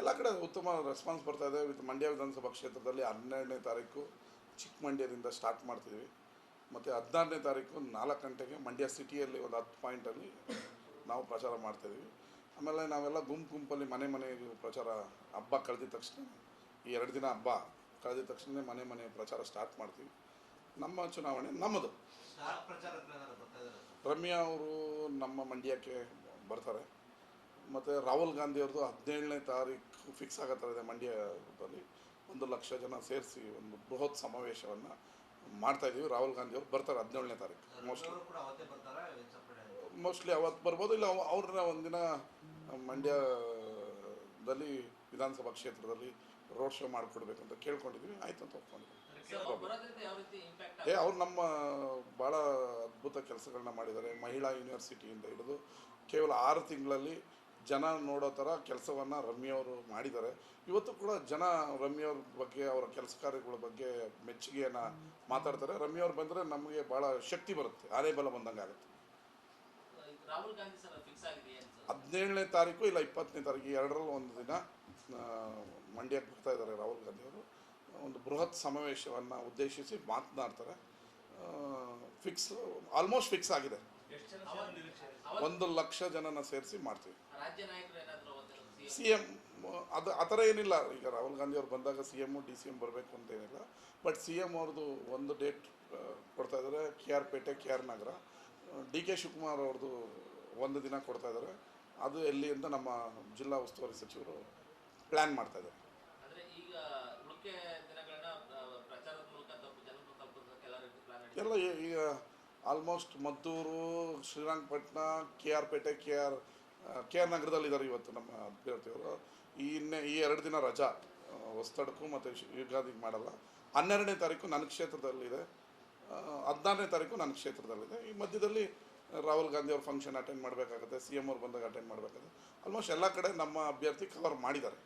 ಎಲ್ಲ ಕಡೆ ಉತ್ತಮ ರೆಸ್ಪಾನ್ಸ್ ಬರ್ತಾ ಇದೆ. ವಿತ್ ಮಂಡ್ಯ ವಿಧಾನಸಭಾ ಕ್ಷೇತ್ರದಲ್ಲಿ 12ನೇ ತಾರೀಕು ಚಿಕ್ಕಮಂಡ್ಯದಿಂದ ಸ್ಟಾರ್ಟ್ ಮಾಡ್ತಿದ್ವಿ. ಮತ್ತು 16ನೇ ತಾರೀಕು 4 ಗಂಟೆಗೆ ಮಂಡ್ಯ ಸಿಟಿಯಲ್ಲಿ ಒಂದು 10 ಪಾಯಿಂಟಲ್ಲಿ ನಾವು ಪ್ರಚಾರ ಮಾಡ್ತಾಯಿದ್ವಿ. ಆಮೇಲೆ ನಾವೆಲ್ಲ ಗುಂಪಲ್ಲಿ ಮನೆಗೆ ಪ್ರಚಾರ ಹಬ್ಬ ಕಳೆದಿದ ತಕ್ಷಣ, ಈ 2 ದಿನ ಹಬ್ಬ ಕಳೆದಿದ ತಕ್ಷಣ ಮನೆ ಪ್ರಚಾರ ಸ್ಟಾರ್ಟ್ ಮಾಡ್ತೀವಿ. ನಮ್ಮ ಚುನಾವಣೆ ನಮ್ಮದು. ರಮ್ಯಾ ಅವರು ನಮ್ಮ ಮಂಡ್ಯಕ್ಕೆ ಬರ್ತಾರೆ. ಮತ್ತು ರಾಹುಲ್ ಗಾಂಧಿ ಅವ್ರದ್ದು 17ನೇ ತಾರೀಕು ಫಿಕ್ಸ್ ಆಗತ್ತಾರೆ ಮಂಡ್ಯದಲ್ಲಿ 1 ಲಕ್ಷ ಜನ ಸೇರಿಸಿ ಒಂದು ಬೃಹತ್ ಸಮಾವೇಶವನ್ನು ಮಾಡ್ತಾಯಿದ್ದೀವಿ. ರಾಹುಲ್ ಗಾಂಧಿ ಅವರು ಬರ್ತಾರೆ 17ನೇ ತಾರೀಕು. ಮೋಸ್ಟ್ಲಿ ಅವತ್ತು ಬರ್ಬೋದು, ಇಲ್ಲ ಅವ್ರನ್ನ ಒಂದಿನ ಮಂಡ್ಯದಲ್ಲಿ ವಿಧಾನಸಭಾ ಕ್ಷೇತ್ರದಲ್ಲಿ ರೋಡ್ ಶೋ ಮಾಡಿಕೊಡ್ಬೇಕು ಅಂತ ಕೇಳ್ಕೊಂಡಿದ್ವಿ. ಆಯ್ತು ಅಂತ ಒಪ್ಕೊಂಡಿದ್ವಿ. ಅವ್ರು ನಮ್ಮ ಭಾಳ ಅದ್ಭುತ ಕೆಲಸಗಳನ್ನ ಮಾಡಿದ್ದಾರೆ. ಮಹಿಳಾ ಯೂನಿವರ್ಸಿಟಿಯಿಂದ ಹಿಡಿದು ಕೇವಲ 6 ತಿಂಗಳಲ್ಲಿ ಜನ ನೋಡೋ ಥರ ಕೆಲಸವನ್ನು ರಮ್ಯವರು ಮಾಡಿದ್ದಾರೆ. ಇವತ್ತು ಕೂಡ ಜನ ರಮ್ಯವ್ರ ಬಗ್ಗೆ, ಅವರ ಕೆಲಸ ಕಾರ್ಯಗಳ ಬಗ್ಗೆ ಮೆಚ್ಚುಗೆಯನ್ನು ಮಾತಾಡ್ತಾರೆ. ರಮ್ಯವ್ರು ಬಂದರೆ ನಮಗೆ ಭಾಳ ಶಕ್ತಿ ಬರುತ್ತೆ, ಆನೆ ಬಲ ಬಂದಂಗೆ ಆಗುತ್ತೆ. 17ನೇ ತಾರೀಕು ಇಲ್ಲ 20ನೇ ತಾರೀಕು, ಈ 2ರಲ್ಲಿ ಒಂದು ದಿನ ಮಂಡ್ಯಕ್ಕೆ ಬರ್ತಾ ಇದ್ದಾರೆ ರಾಹುಲ್ ಗಾಂಧಿ ಅವರು. ಒಂದು ಬೃಹತ್ ಸಮಾವೇಶವನ್ನು ಉದ್ದೇಶಿಸಿ ಮಾತನಾಡ್ತಾರೆ. ಆಲ್ಮೋಸ್ಟ್ ಫಿಕ್ಸ್ ಆಗಿದೆ. 1 ಲಕ್ಷ ಜನನ ಸೇರಿಸಿ ಮಾಡ್ತೀವಿ. CM ಅದು ಆ ಥರ ಏನಿಲ್ಲ. ಈಗ ರಾಹುಲ್ ಗಾಂಧಿ ಅವ್ರು ಬಂದಾಗ CM DCM ಬರಬೇಕು ಅಂತ ಏನಿಲ್ಲ. ಬಟ್ CM ಅವ್ರದ್ದು ಒಂದು ಡೇಟ್ ಕೊಡ್ತಾಯಿದ್ದಾರೆ, KR ಪೇಟೆ KR ನಗರ. DK ಶಿವಕುಮಾರ್ ಅವ್ರದ್ದು 1 ದಿನ ಕೊಡ್ತಾಯಿದ್ದಾರೆ. ಅದು ಎಲ್ಲಿ ಅಂತ ನಮ್ಮ ಜಿಲ್ಲಾ ಉಸ್ತುವಾರಿ ಸಚಿವರು ಪ್ಲ್ಯಾನ್ ಮಾಡ್ತಾಯಿದ್ದಾರೆ. ಎಲ್ಲ ಈಗ ಆಲ್ಮೋಸ್ಟ್ ಮದ್ದೂರು, ಶ್ರೀರಂಗಪಟ್ಟಣ, KR ಪೇಟೆ KR ನಗರದಲ್ಲಿದ್ದಾರೆ ಇವತ್ತು ನಮ್ಮ ಅಭ್ಯರ್ಥಿಯವರು. ಈ 2 ದಿನ ರಜಾ, ಹೊಸತಡಕು ಮತ್ತು ಯುಗಾದಿಗೆ ಮಾಡಲ್ಲ. 12ನೇ ತಾರೀಕು ನನ್ನ ಕ್ಷೇತ್ರದಲ್ಲಿದೆ, 16ನೇ ತಾರೀಕು ನನ್ನ ಕ್ಷೇತ್ರದಲ್ಲಿದೆ. ಈ ಮಧ್ಯದಲ್ಲಿ ರಾಹುಲ್ ಗಾಂಧಿ ಅವ್ರ ಫಂಕ್ಷನ್ ಅಟೆಂಡ್ ಮಾಡಬೇಕಾಗುತ್ತೆ, CM ಅವ್ರು ಬಂದಾಗ ಅಟೆಂಡ್ ಮಾಡಬೇಕಾಗುತ್ತೆ. ಆಲ್ಮೋಸ್ಟ್ ಎಲ್ಲ ಕಡೆ ನಮ್ಮ ಅಭ್ಯರ್ಥಿ ಕವರ್ ಮಾಡಿದ್ದಾರೆ.